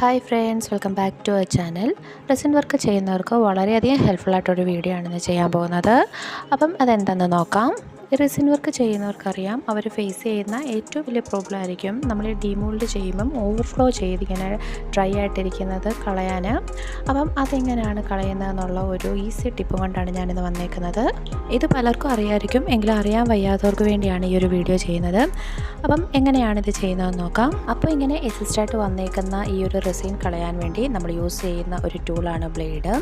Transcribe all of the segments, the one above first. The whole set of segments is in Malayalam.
Hi friends, welcome back to our channel. Resin work ചെയ്യുന്നവർക്ക് വളരെയധികം ഹെൽപ്ഫുൾ ആയിട്ടൊരു വീഡിയോ ആണ് ഇന്ന് ചെയ്യാൻ പോകുന്നത്. അപ്പം അതെന്തെന്ന് നോക്കാം. റെസിൻ വർക്ക് ചെയ്യുന്നവർക്കറിയാം, അവർ ഫേസ് ചെയ്യുന്ന ഏറ്റവും വലിയ പ്രോബ്ലം ആയിരിക്കും നമ്മൾ ഡീമോൾഡ് ചെയ്യുമ്പം ഓവർഫ്ലോ ചെയ്തിങ്ങനെ ഡ്രൈ ആയിട്ടിരിക്കുന്നത് കളയാൻ. അപ്പം അതെങ്ങനെയാണ് കളയുന്നതെന്നുള്ള ഒരു ഈസി ടിപ്പ് കൊണ്ടാണ് ഞാനിന്ന് വന്നേക്കുന്നത്. ഇത് പലർക്കും അറിയാമായിരിക്കും, എങ്കിലും അറിയാൻ വയ്യാത്തവർക്ക് വേണ്ടിയാണ് ഈ ഒരു വീഡിയോ ചെയ്യുന്നത്. അപ്പം എങ്ങനെയാണിത് ചെയ്യുന്നതെന്ന് നോക്കാം. അപ്പോൾ ഇങ്ങനെ എസിസ്റ്റായിട്ട് വന്നേക്കുന്ന ഈ ഒരു റെസിൻ കളയാൻ വേണ്ടി നമ്മൾ യൂസ് ചെയ്യുന്ന ഒരു ടൂളാണ് ബ്ലേഡ്.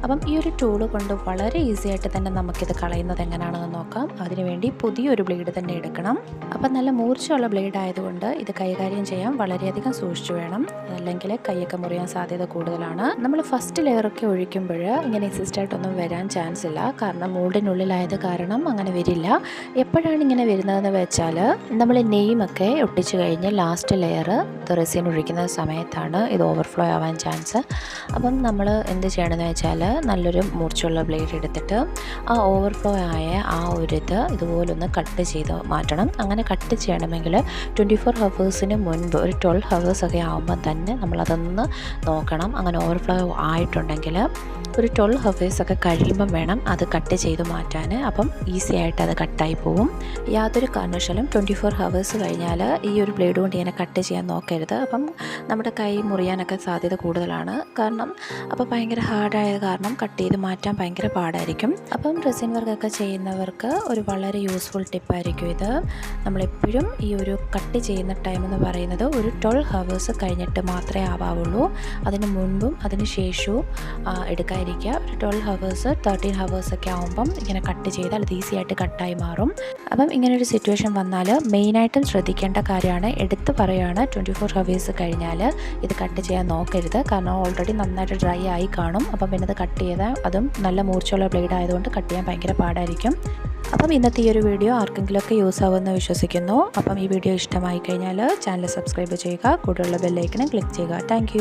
അപ്പം ഈ ഒരു ടൂള് കൊണ്ട് വളരെ ഈസി ആയിട്ട് തന്നെ നമുക്കിത് കളയുന്നത് എങ്ങനെയാണെന്ന് നോക്കാം. അതിനുവേണ്ടി പുതിയൊരു ബ്ലേഡ് തന്നെ എടുക്കണം. അപ്പം നല്ല മൂർച്ചയുള്ള ബ്ലേഡ് ആയതുകൊണ്ട് ഇത് കൈകാര്യം ചെയ്യാൻ വളരെയധികം സൂക്ഷിച്ചു വേണം, അല്ലെങ്കിൽ കൈയൊക്കെ മുറിയാൻ സാധ്യത കൂടുതലാണ്. നമ്മൾ ഫസ്റ്റ് ലെയറൊക്കെ ഒഴിക്കുമ്പോൾ ഇങ്ങനെ എസിസ്റ്റായിട്ടൊന്നും വരാൻ ചാൻസ് ഇല്ല, കാരണം മോൾഡിനുള്ളിലായത് കാരണം അങ്ങനെ വരില്ല. എപ്പോഴാണ് ഇങ്ങനെ വരുന്നതെന്ന് വെച്ചാൽ നമ്മൾ നെയിമൊക്കെ ഒട്ടിച്ച് കഴിഞ്ഞ് ലാസ്റ്റ് ലെയർ റെസിൻ ഒഴിക്കുന്ന സമയത്താണ് ഇത് ഓവർഫ്ലോ ആവാൻ ചാൻസ്. അപ്പം നമ്മൾ എന്ത് ചെയ്യണമെന്ന് വെച്ചാൽ നല്ലൊരു മൂർച്ചയുള്ള ബ്ലേഡ് എടുത്തിട്ട് ആ ഓവർഫ്ലോ ആയ ആ ഒരു ഇതുപോലൊന്ന് കട്ട് ചെയ്ത് മാറ്റണം. അങ്ങനെ കട്ട് ചെയ്യണമെങ്കിൽ 24 ഹവേഴ്സിന് മുൻപ് ഒരു 12 ഹവേഴ്സൊക്കെ ആകുമ്പോൾ തന്നെ നമ്മളതൊന്ന് നോക്കണം. അങ്ങനെ ഓവർഫ്ലോ ആയിട്ടുണ്ടെങ്കിൽ ഒരു 12 ഹവേഴ്സൊക്കെ കഴിയുമ്പം വേണം അത് കട്ട് ചെയ്ത് മാറ്റാൻ. അപ്പം ഈസി ആയിട്ട് അത് കട്ടായി പോവും. യാതൊരു കാരണവശാലും 24 ഹവേഴ്സ് കഴിഞ്ഞാൽ ഈ ഒരു ബ്ലേഡ് കൊണ്ട് ഇങ്ങനെ കട്ട് ചെയ്യാൻ നോക്കരുത്. അപ്പം നമ്മുടെ കൈ മുറിയാനൊക്കെ സാധ്യത കൂടുതലാണ്. കാരണം അപ്പോൾ ഭയങ്കര ഹാർഡായത് കാരണം കട്ട് ചെയ്ത് മാറ്റാൻ ഭയങ്കര പാടായിരിക്കും. അപ്പം റെസിൻ വർക്കൊക്കെ ചെയ്യുന്നവർക്ക് ഒരു വളരെ യൂസ്ഫുൾ ടിപ്പായിരിക്കും ഇത്. നമ്മളെപ്പോഴും ഈ ഒരു കട്ട് ചെയ്യുന്ന ടൈം എന്ന് പറയുന്നത് ഒരു 12 ഹവേഴ്സ് കഴിഞ്ഞിട്ട് മാത്രമേ ആവാവുള്ളൂ. അതിന് മുൻപും അതിന് ശേഷവും എടുക്കാതിരിക്കുക. ഒരു 12 ഹവേഴ്സ് 13 ഹവേഴ്സൊക്കെ ആകുമ്പം ഇങ്ങനെ കട്ട് ചെയ്താൽ അത് ഈസി ആയിട്ട് കട്ടായി മാറും. അപ്പം ഇങ്ങനൊരു സിറ്റുവേഷൻ വന്നാൽ മെയിനായിട്ടും ശ്രദ്ധിക്കേണ്ട കാര്യമാണ്, എടുത്ത് പറയുകയാണ്, 24 ഹവേഴ്സ് കഴിഞ്ഞാൽ ഇത് കട്ട് ചെയ്യാൻ നോക്കരുത്. കാരണം ഓൾറെഡി നന്നായിട്ട് ഡ്രൈ ആയി കാണും. അപ്പം പിന്നെ ഇത് കട്ട് ചെയ്താൽ അതും നല്ല മൂർച്ചയുള്ള ബ്ലേഡ് ആയതുകൊണ്ട് കട്ട് ചെയ്യാൻ ഭയങ്കര പാടായിരിക്കും. അപ്പം ഇന്നത്തെ ഈ ഒരു വീഡിയോ ആർക്കെങ്കിലുമൊക്കെ യൂസ് ആവുമെന്ന് വിശ്വസിക്കുന്നു. അപ്പം ഈ വീഡിയോ ഇഷ്ടമായി കഴിഞ്ഞാൽ ചാനൽ സബ്സ്ക്രൈബ് ചെയ്യുക, കൂടെയുള്ള ബെല്ലൈക്കനും ക്ലിക്ക് ചെയ്യുക. താങ്ക്